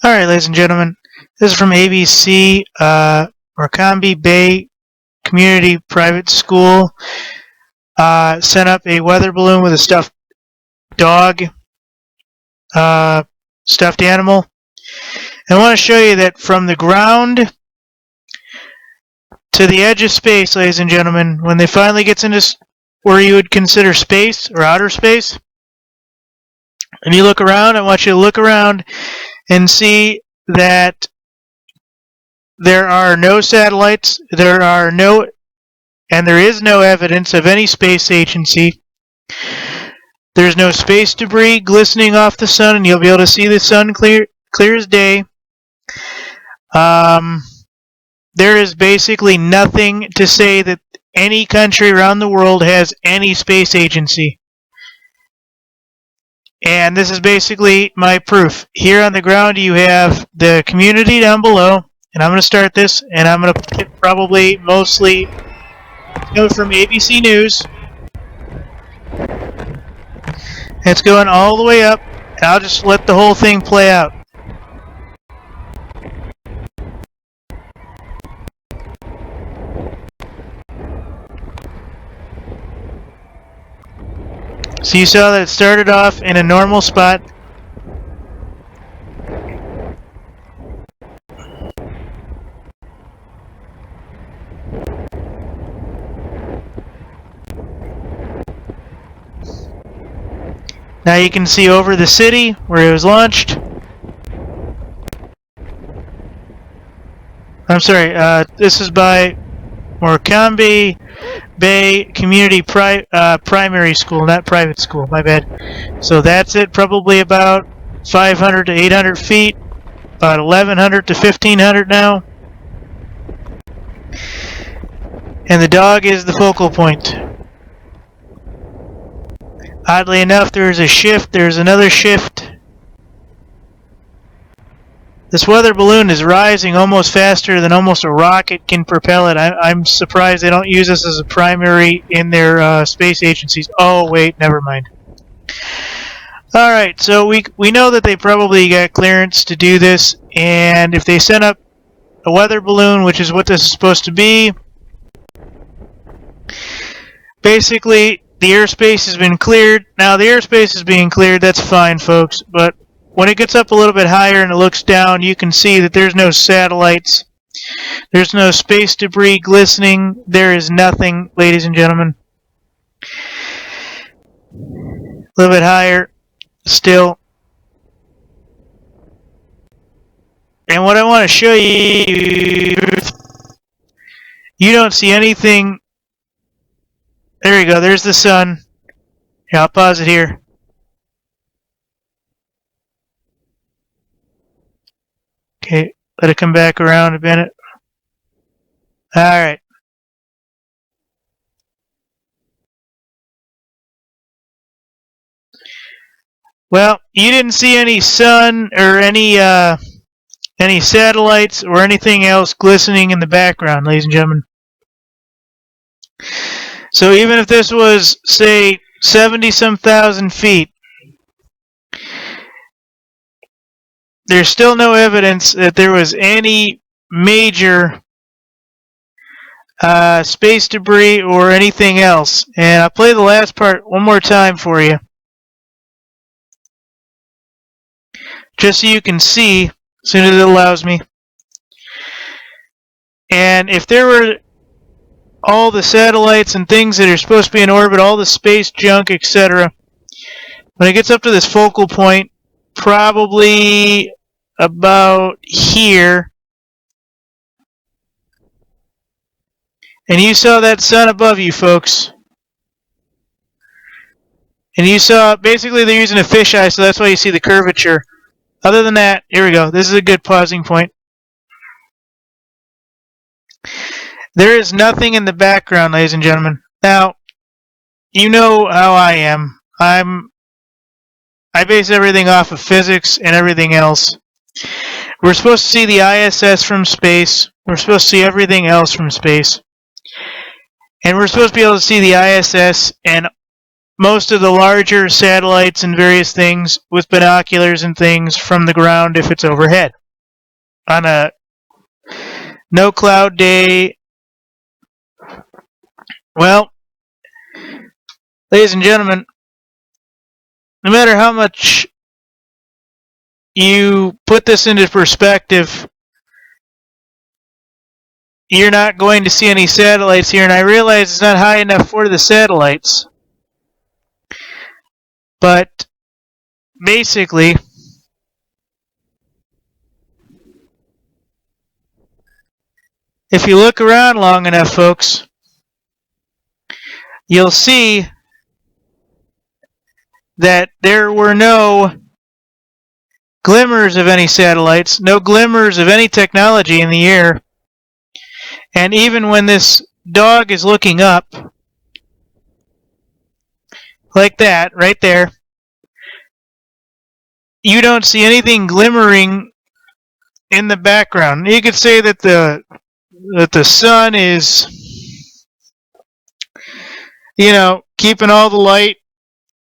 All right, ladies and gentlemen, this is from ABC, Orkambi Bay Community Private School. Sent up a weather balloon with a stuffed dog, stuffed animal. And I want to show you that from the ground to the edge of space, ladies and gentlemen, when they finally gets into where you would consider space or outer space, and you look around, I want you to look around and see that there are no satellites, there is no evidence of any space agency. There's no space debris glistening off the sun, and you'll be able to see the sun clear as day. There is basically nothing to say that any country around the world has any space agency. And this is basically my proof. Here on the ground you have the community down below, and I'm going to start this, and I'm going to get probably mostly from ABC News. It's going all the way up, and I'll just let the whole thing play out. So you saw that it started off in a normal spot. Now you can see over the city where it was launched. I'm sorry, this is by Orkambi Bay Community Primary School, not private school, my bad. So that's it, probably about 500 to 800 feet, about 1100 to 1500 now. And the dog is the focal point. Oddly enough, there's a shift, there's another shift. This weather balloon is rising almost faster than almost a rocket can propel it. I'm surprised they don't use this as a primary in their space agencies. Oh, wait, never mind. Alright, so we know that they probably got clearance to do this, and if they send up a weather balloon, which is what this is supposed to be, basically the airspace has been cleared. Now the airspace is being cleared, that's fine, folks, but when it gets up a little bit higher and it looks down, you can see that there's no satellites. There's no space debris glistening. There is nothing, ladies and gentlemen. A little bit higher still. And what I want to show you, you don't see anything. There you go. There's the sun. Here, I'll pause it here. Okay, let it come back around a minute. Alright. Well, you didn't see any sun or any satellites or anything else glistening in the background, ladies and gentlemen. So even if this was, say, 70-some thousand feet, there's still no evidence that there was any major space debris or anything else. And I'll play the last part one more time for you, just so you can see as soon as it allows me. And if there were all the satellites and things that are supposed to be in orbit, all the space junk, etc., when it gets up to this focal point, probably about here, and you saw that sun above you, folks, and you saw, basically they're using a fisheye, so that's why you see the curvature. Other than that, here we go, this is a good pausing point. There is nothing in the background, ladies and gentlemen. Now, you know how I am. I base everything off of physics and everything else. We're supposed to see the ISS from space. We're supposed to see everything else from space. And we're supposed to be able to see the ISS and most of the larger satellites and various things with binoculars and things from the ground if it's overhead. On a no cloud day, well, ladies and gentlemen, no matter how much you put this into perspective, you're not going to see any satellites here, and I realize it's not high enough for the satellites. But basically, if you look around long enough, folks, you'll see that there were no glimmers of any satellites, no glimmers of any technology in the air. And even when this dog is looking up, like that, right there, you don't see anything glimmering in the background. You could say that the sun is, keeping all the light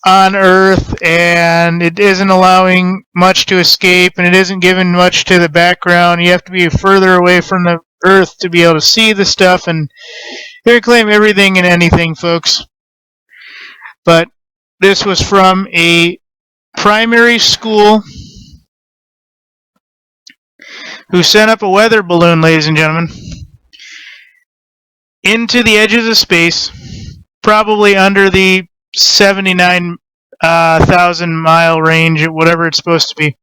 on Earth, and it isn't allowing much to escape, and it isn't giving much to the background. You have to be further away from the Earth to be able to see the stuff, and they claim everything and anything, folks. But this was from a primary school who sent up a weather balloon, ladies and gentlemen, into the edges of space, probably under the 79,000 mile range, whatever it's supposed to be.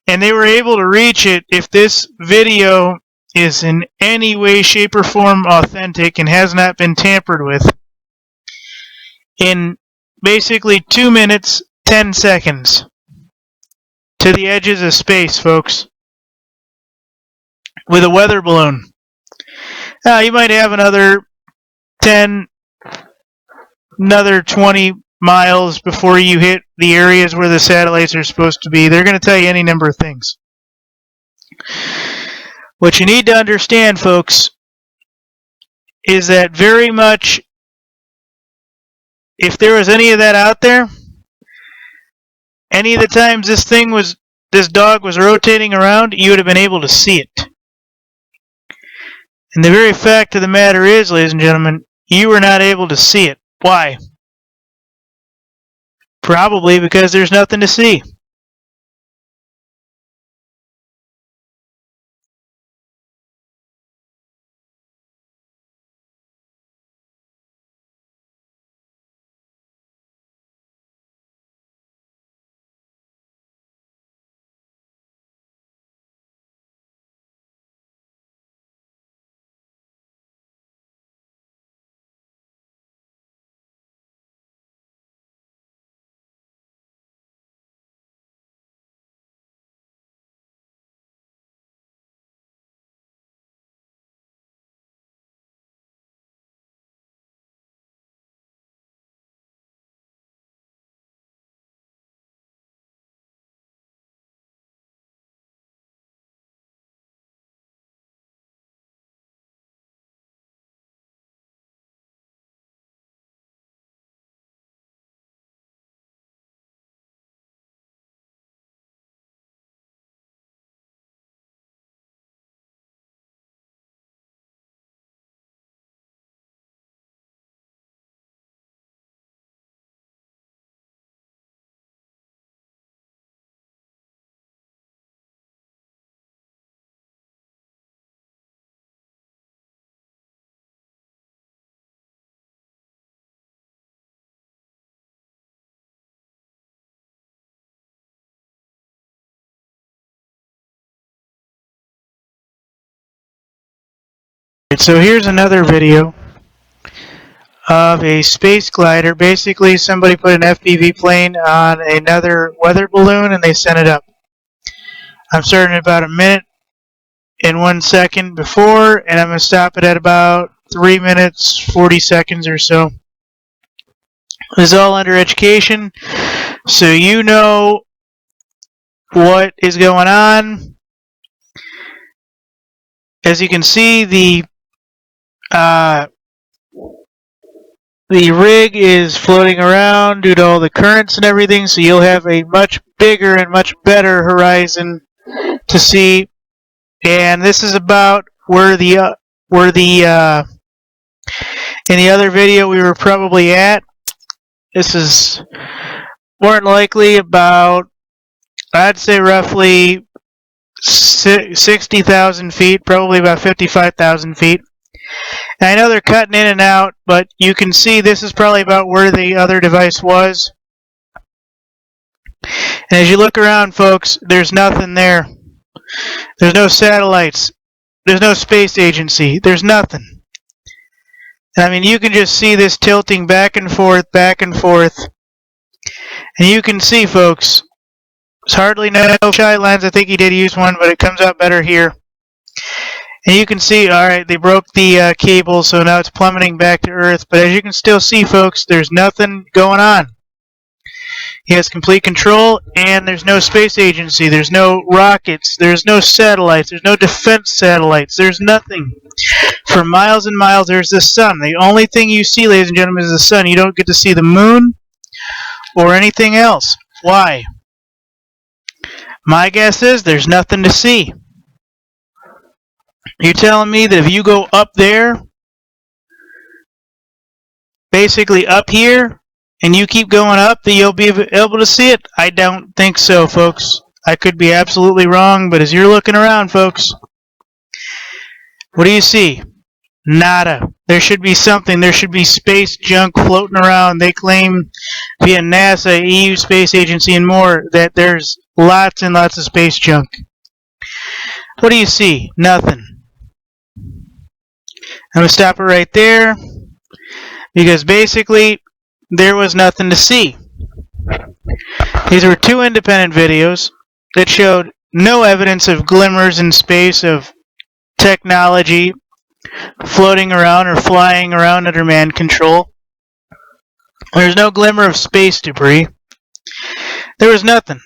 And they were able to reach it. If this video is in any way, shape, or form authentic and has not been tampered with, in basically 2 minutes, 10 seconds to the edges of space, folks, with a weather balloon. Now, you might have another 10, another 20 miles before you hit the areas where the satellites are supposed to be. They're going to tell you any number of things. What you need to understand, folks, is that very much, if there was any of that out there, any of the times this dog was rotating around, you would have been able to see it. And the very fact of the matter is, ladies and gentlemen, you were not able to see it. Why? Probably because there's nothing to see. So here's another video of a space glider. Basically, somebody put an FPV plane on another weather balloon and they sent it up. I'm starting about a minute and 1 second before, and I'm going to stop it at about 3 minutes, 40 seconds or so. This is all under education, so you know what is going on. As you can see, the the rig is floating around due to all the currents and everything, so you'll have a much bigger and much better horizon to see. And this is about where the in the other video we were probably at. This is more than likely about, I'd say, roughly 60,000 feet, probably about 55,000 feet. And I know they're cutting in and out, but you can see this is probably about where the other device was. And as you look around, folks, there's nothing there. There's no satellites. There's no space agency. There's nothing. I mean, you can just see this tilting back and forth, back and forth. And you can see, folks, there's hardly no fisheye lens. I think he did use one, but it comes out better here. And you can see, alright, they broke the cable, so now it's plummeting back to Earth. But as you can still see, folks, there's nothing going on. He has complete control, and there's no space agency. There's no rockets. There's no satellites. There's no defense satellites. There's nothing. For miles and miles, there's the sun. The only thing you see, ladies and gentlemen, is the sun. You don't get to see the moon or anything else. Why? My guess is there's nothing to see. You're telling me that if you go up there, basically up here, and you keep going up, that you'll be able to see it? I don't think so, folks. I could be absolutely wrong, but as you're looking around, folks, what do you see? Nada. There should be something. There should be space junk floating around. They claim via NASA, EU Space Agency, and more that there's lots and lots of space junk. What do you see? Nothing. I'm going to stop it right there, because basically there was nothing to see. These were two independent videos that showed no evidence of glimmers in space of technology floating around or flying around under man control. There's no glimmer of space debris. There was nothing.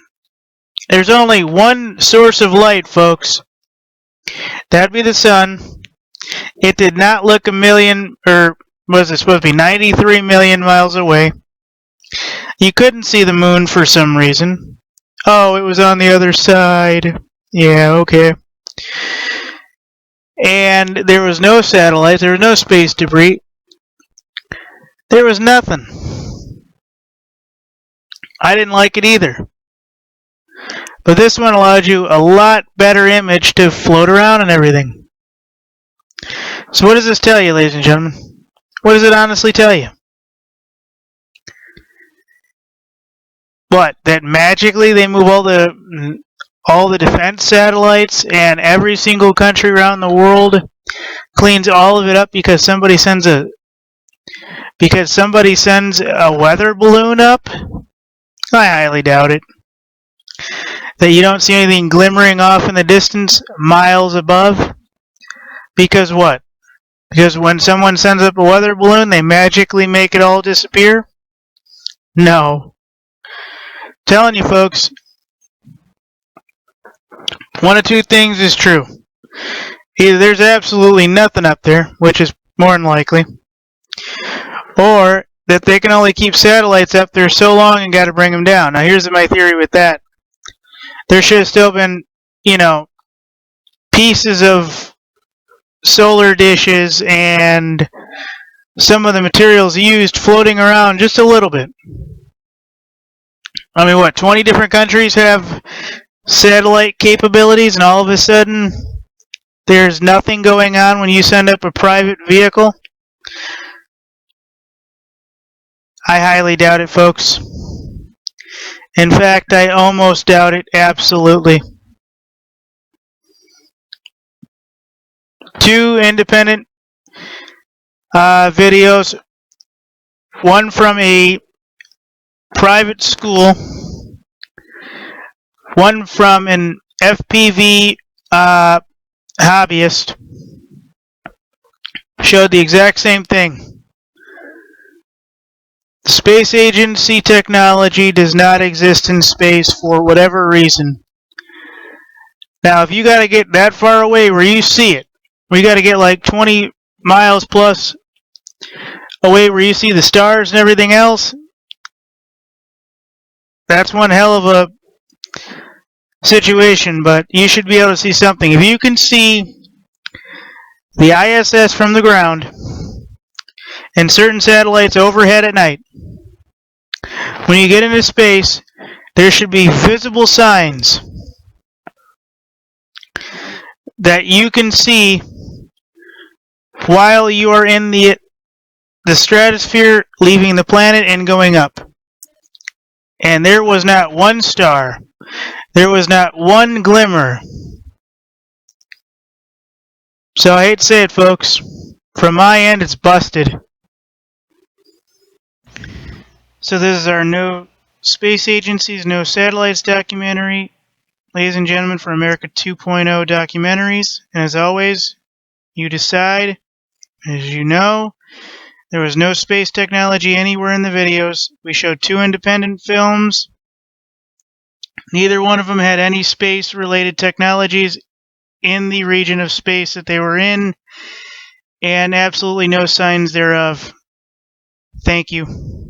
There's only one source of light, folks. That'd be the sun. It did not look a million, or was it supposed to be 93 million miles away. You couldn't see the moon for some reason. Oh, it was on the other side. Yeah, okay. And there was no satellites. There was no space debris. There was nothing. I didn't like it either. But this one allowed you a lot better image to float around and everything. So what does this tell you, ladies and gentlemen? What does it honestly tell you? What? That magically they move all the defense satellites, and every single country around the world cleans all of it up because somebody sends a weather balloon up? I highly doubt it. That you don't see anything glimmering off in the distance miles above? Because what? Because when someone sends up a weather balloon, they magically make it all disappear? No. I'm telling you, folks, one of two things is true. Either there's absolutely nothing up there, which is more than likely, or that they can only keep satellites up there so long and got to bring them down. Now, here's my theory with that. There should have still been, pieces of solar dishes and some of the materials used floating around just a little bit. I mean, what, 20 different countries have satellite capabilities, and all of a sudden there's nothing going on when you send up a private vehicle? I highly doubt it, folks. In fact, I almost doubt it absolutely. Two independent videos, one from a private school, one from an FPV hobbyist, showed the exact same thing. Space agency technology does not exist in space for whatever reason. Now, if you got to get that far away where you see it, we got to get like 20 miles plus away where you see the stars and everything else, that's one hell of a situation, but you should be able to see something. If you can see the ISS from the ground and certain satellites overhead at night, when you get into space, there should be visible signs that you can see while you are in the stratosphere, leaving the planet and going up. And there was not one star. There was not one glimmer. So I hate to say it, folks. From my end, it's busted. So this is our No Space Agencies, No Satellites documentary. Ladies and gentlemen, for America 2.0 Documentaries. And as always, you decide. As you know, there was no space technology anywhere in the videos. We showed 2 independent films. Neither one of them had any space-related technologies in the region of space that they were in, and absolutely no signs thereof. Thank you.